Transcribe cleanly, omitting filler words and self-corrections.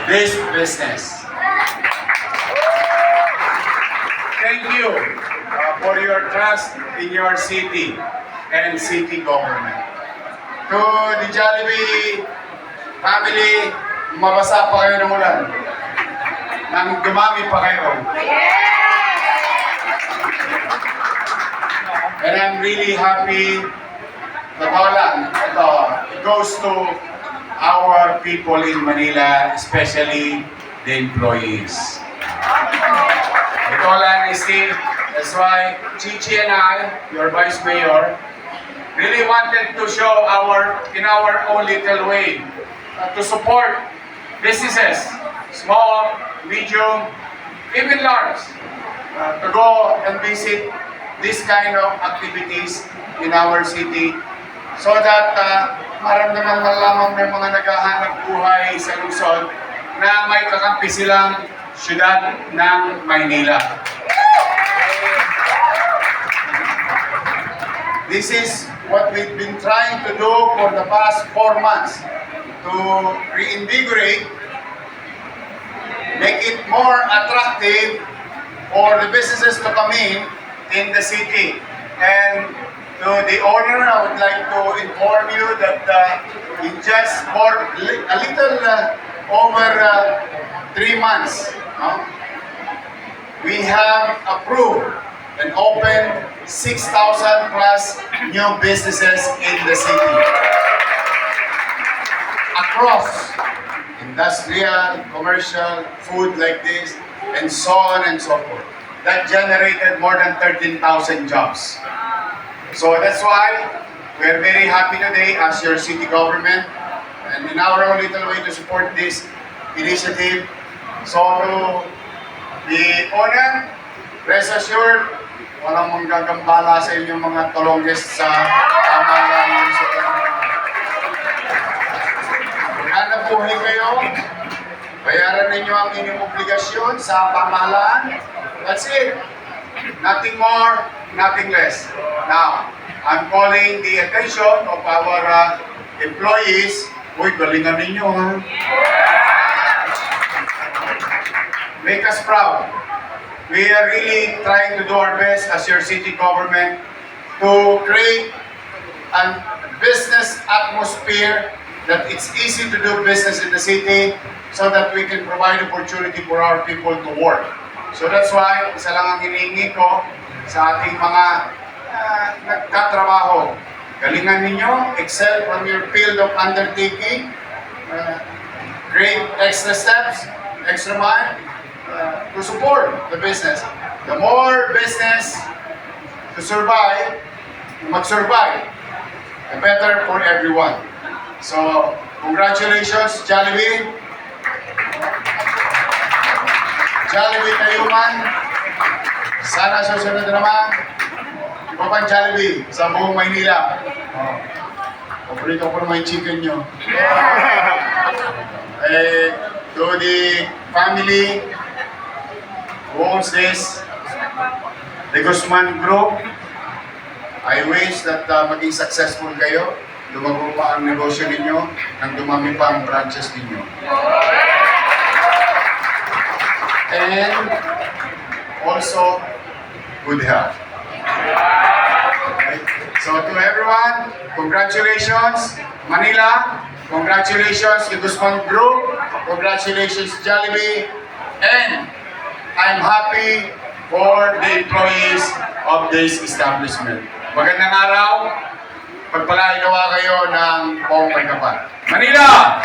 this business. Thank you for your trust in your city and city government. To the Jollibee family, mabasa pa kayo ng ulan. Nang dumami pa kayo. And I'm really happy. Totoo lang, it goes to our people in Manila, especially the employees. Ito lang, Steve. That's why Chichi and I, your Vice Mayor, really wanted to show in our own little way, to support businesses, small, medium, even large, to go and visit this kind of activities in our city so that maramdaman lamang ng mga naghahanap buhay sa Luzon na may kakampi silang syudad ng Maynila. This is what we've been trying to do for the past 4 months to reinvigorate, make it more attractive for the businesses to come in the city. And to the owner, I would like to inform you that in just a little over 3 months, we have approved and opened 6,000 plus new businesses in the city. Across industrial, commercial, food like this, and so on and so forth. That generated more than 13,000 jobs. So that's why we're very happy today as your city government and in our own little way to support this initiative. So to the owner, rest assured, walang manggagambala sa inyong mga tolongges sa pamahalaan. Hanap buhay kayo, bayaran ninyo ang inyong obligasyon sa pamahalaan. That's it. Nothing more, nothing less. Now, I'm calling the attention of our employees. Uy, galingan ninyo, ha? Make us proud. We are really trying to do our best as your city government to create a business atmosphere that it's easy to do business in the city so that we can provide opportunity for our people to work. So that's why, isa lang ang hinihingi ko sa ating mga nagtatrabaho. Galingan ninyo, excel from your field of undertaking, create extra steps, extra mile, to support the business. The more business to survive, mag-survive, the better for everyone. So, congratulations, Jollibee. Jollibee Tayuman. Sana susunod na naman. Iba pang Jollibee sa buong Maynila. Paborito ko naman yung chicken nyo. To the family who owns this, the Guzman Group, I wish that maging successful kayo. Lumago pa ang negosyo ninyo, nang dumami pa ang branches ninyo. And also, good health. Okay. So to everyone, congratulations, Manila. Congratulations to Guzman Group. Congratulations, Jollibee. And I'm happy for the employees of this establishment. Magandang araw. Pagpalain nawa kayo ng buong may kapal. Manila!